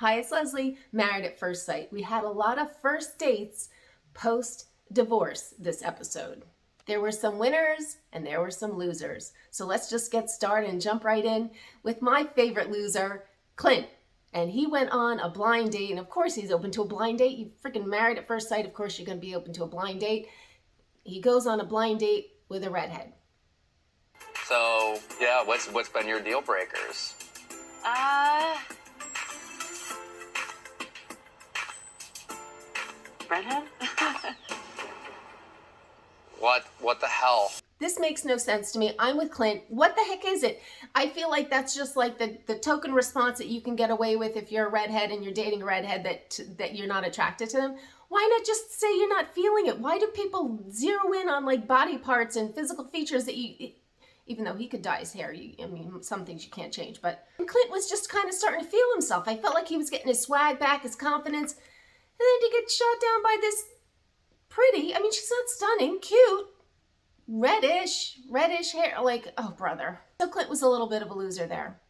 Hi, it's Leslie, Married at First Sight. We had a lot of first dates post-divorce this episode. There were some winners and there were some losers. So let's just get started and jump right in with my favorite loser, Clint. And he went on a blind date, and of course he's open to a blind date. You freaking married at first sight, of course you're gonna be open to a blind date. He goes on a blind date with a redhead. So, yeah, what's been your deal breakers? Redhead? What the hell? This makes no sense to me. I'm with Clint. What the heck is it? I feel like that's just like the token response that you can get away with if you're a redhead and you're dating a redhead that you're not attracted to them. Why not just say you're not feeling it? Why do people zero in on like body parts and physical features that you, even though he could dye his hair, I mean, some things you can't change, but Clint was just kind of starting to feel himself. I felt like he was getting his swag back, his confidence, and then to get shot down by this pretty, I mean, she's not stunning, cute, reddish hair, like, oh brother. So Clint was a little bit of a loser there.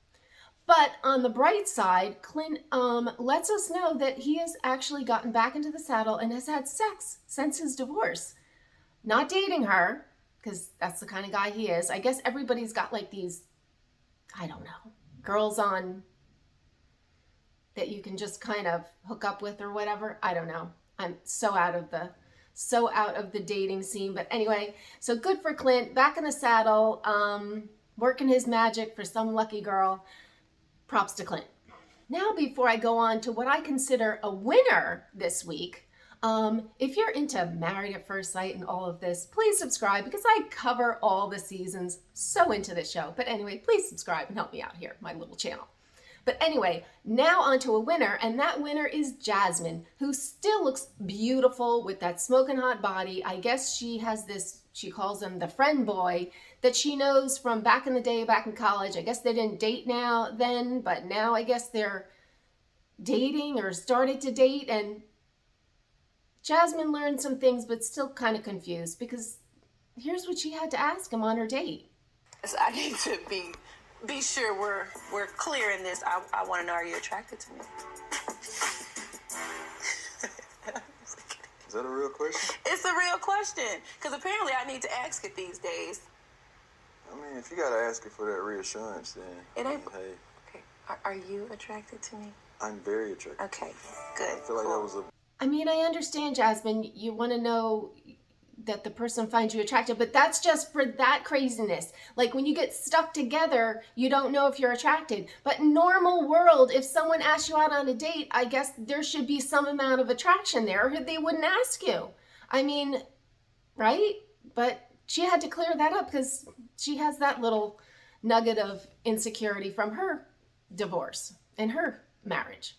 But on the bright side, Clint lets us know that he has actually gotten back into the saddle and has had sex since his divorce. Not dating her, because that's the kind of guy he is. I guess everybody's got like these, I don't know, girls on that you can just kind of hook up with or whatever. I don't know. I'm so out of the dating scene. But anyway, so good for Clint, back in the saddle, working his magic for some lucky girl. Props to Clint. Now, before I go on to what I consider a winner this week, if you're into Married at First Sight and all of this, please subscribe because I cover all the seasons. So into the show. But anyway, please subscribe and help me out here, my little channel. But anyway, now onto a winner, and that winner is Jasmine, who still looks beautiful with that smoking hot body. I guess she has this, she calls him the friend boy, that she knows from back in the day, back in college. I guess they didn't date then, but now I guess they're dating or started to date, and Jasmine learned some things, but still kind of confused because here's what she had to ask him on her date. So I need to be sure we're clear in this. I want to know, are you attracted to me? Is that a real question? It's a real question, because apparently I need to ask it these days. I mean, if you gotta ask it for that reassurance, then It ain't. hey, Okay. Are you attracted to me? I'm very attracted. Okay. Good. I feel like that was a I mean, I understand, Jasmine, you want to know that the person finds you attractive, but that's just for that craziness. Like when you get stuck together, you don't know if you're attracted. But in normal world, if someone asks you out on a date, I guess there should be some amount of attraction there or they wouldn't ask you. I mean, right? But she had to clear that up because she has that little nugget of insecurity from her divorce and her marriage.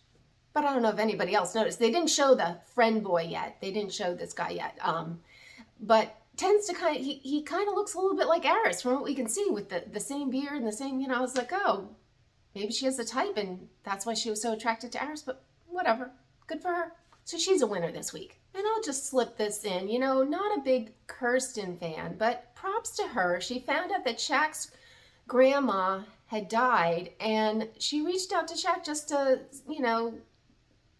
But I don't know if anybody else noticed. They didn't show the friend boy yet. They didn't show this guy yet. But tends to kind of, he kind of looks a little bit like Aris from what we can see with the same beard and the same, you know, I was like, oh, maybe she has a type and that's why she was so attracted to Aris, but whatever, good for her. So she's a winner this week. And I'll just slip this in, you know, not a big Kirsten fan, but props to her. She found out that Shaq's grandma had died and she reached out to Shaq just to, you know,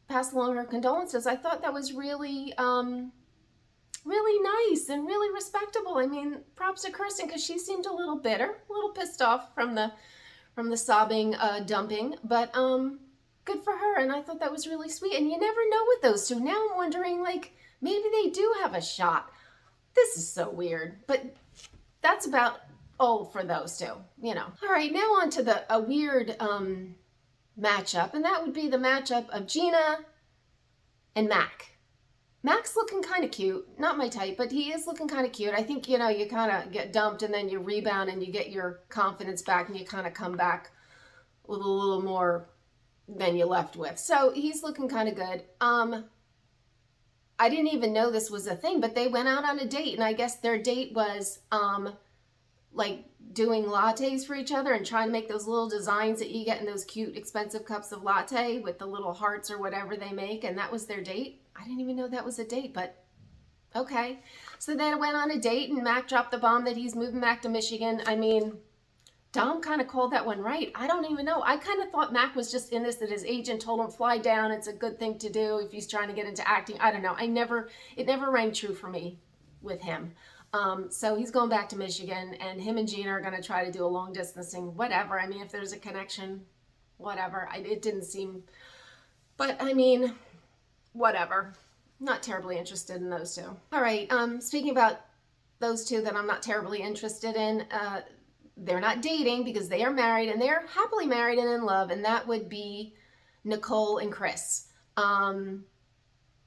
pass along her condolences. I thought that was really, really nice and really respectable. I mean, props to Kirsten because she seemed a little bitter, a little pissed off from the sobbing dumping, but good for her. And I thought that was really sweet. And you never know with those two. Now I'm wondering, like, maybe they do have a shot. This is so weird, but that's about all for those two, you know. All right, now on to a weird matchup, and that would be the matchup of Gina and Mac. Mac's looking kind of cute. Not my type, but he is looking kind of cute. I think, you know, you kind of get dumped and then you rebound and you get your confidence back and you kind of come back with a little more than you left with. So he's looking kind of good. I didn't even know this was a thing, but they went out on a date and I guess their date was like doing lattes for each other and trying to make those little designs that you get in those cute expensive cups of latte with the little hearts or whatever they make, and that was their date. I didn't even know that was a date, but okay. So they went on a date and Mac dropped the bomb that he's moving back to Michigan. I mean, Dom kind of called that one right. I don't even know. I kind of thought Mac was just in this, that his agent told him fly down. It's a good thing to do if he's trying to get into acting. I don't know. It never rang true for me with him. So he's going back to Michigan, and him and Gina are going to try to do a long distancing, whatever. I mean, if there's a connection, whatever. It didn't seem, but I mean, whatever. Not terribly interested in those two. All right. Speaking about those two that I'm not terribly interested in, they're not dating because they are married, and they're happily married and in love, and that would be Nicole and Chris.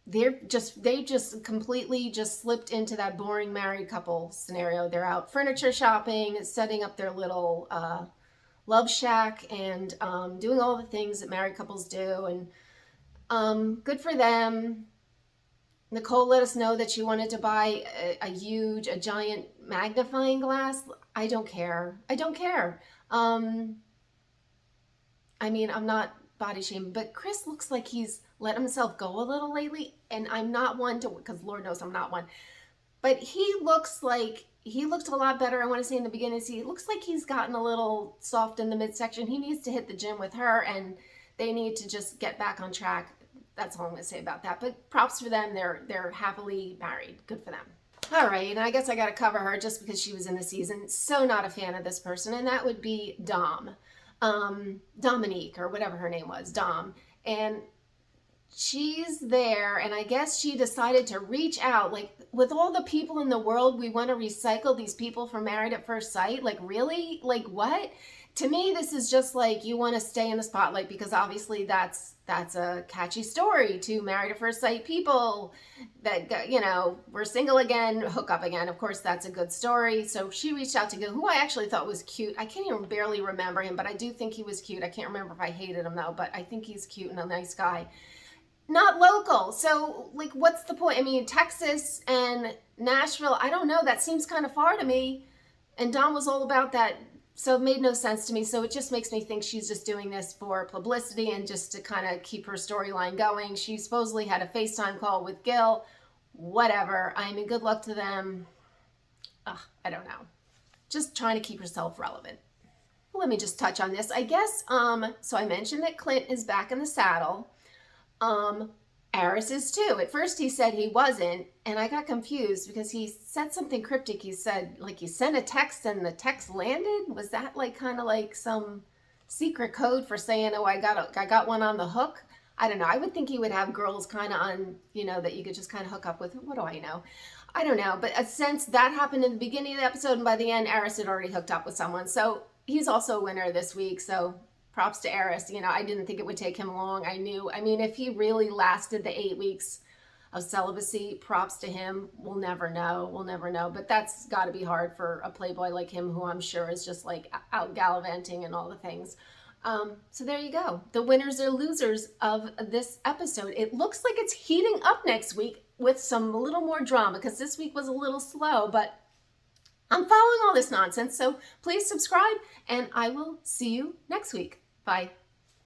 They just completely just slipped into that boring married couple scenario. They're out furniture shopping, setting up their little love shack, and doing all the things that married couples do, and good for them. Nicole let us know that she wanted to buy a giant magnifying glass. I don't care. I mean, I'm not body shaming, but Chris looks like he's let himself go a little lately, and I'm not one to, because Lord knows I'm not one, but he looked a lot better. I want to say in the beginning, he looks like he's gotten a little soft in the midsection. He needs to hit the gym with her, and they need to just get back on track. That's all I'm going to say about that. But props for them. They're happily married. Good for them. All right, and I guess I got to cover her just because she was in the season. So not a fan of this person, and that would be Dom. Dominique, or whatever her name was, Dom. And she's there, and I guess she decided to reach out. Like, with all the people in the world, we want to recycle these people from Married at First Sight. Like, really? Like, what? To me, this is just like you want to stay in the spotlight because obviously that's a catchy story to Married at First Sight people that, you know, we're single again, hook up again. Of course, that's a good story. So she reached out to Gil, who I actually thought was cute. I can't even barely remember him, but I do think he was cute. I can't remember if I hated him though, but I think he's cute and a nice guy. Not local. So, like, what's the point? I mean, Texas and Nashville, I don't know. That seems kind of far to me. And Dom was all about that. So it made no sense to me. So it just makes me think she's just doing this for publicity and just to kind of keep her storyline going. She supposedly had a FaceTime call with Gil. Whatever. I mean, good luck to them. I don't know. Just trying to keep herself relevant. Well, let me just touch on this. I guess, so I mentioned that Clint is back in the saddle. Aris is too. At first he said he wasn't, and I got confused because he said something cryptic. He said, like, he sent a text and the text landed. Was that like kind of like some secret code for saying, oh, I got one on the hook? I don't know. I would think he would have girls kind of on, you know, that you could just kind of hook up with. What do I know? I don't know. But since that happened in the beginning of the episode, and by the end, Aris had already hooked up with someone. So he's also a winner this week. So props to Aris. You know, I didn't think it would take him long. I mean, if he really lasted the 8 weeks of celibacy, props to him. We'll never know. But that's got to be hard for a playboy like him, who I'm sure is just like out gallivanting and all the things. So there you go. The winners or losers of this episode. It looks like it's heating up next week with some little more drama, because this week was a little slow, but I'm following all this nonsense. So please subscribe, and I will see you next week. Bye.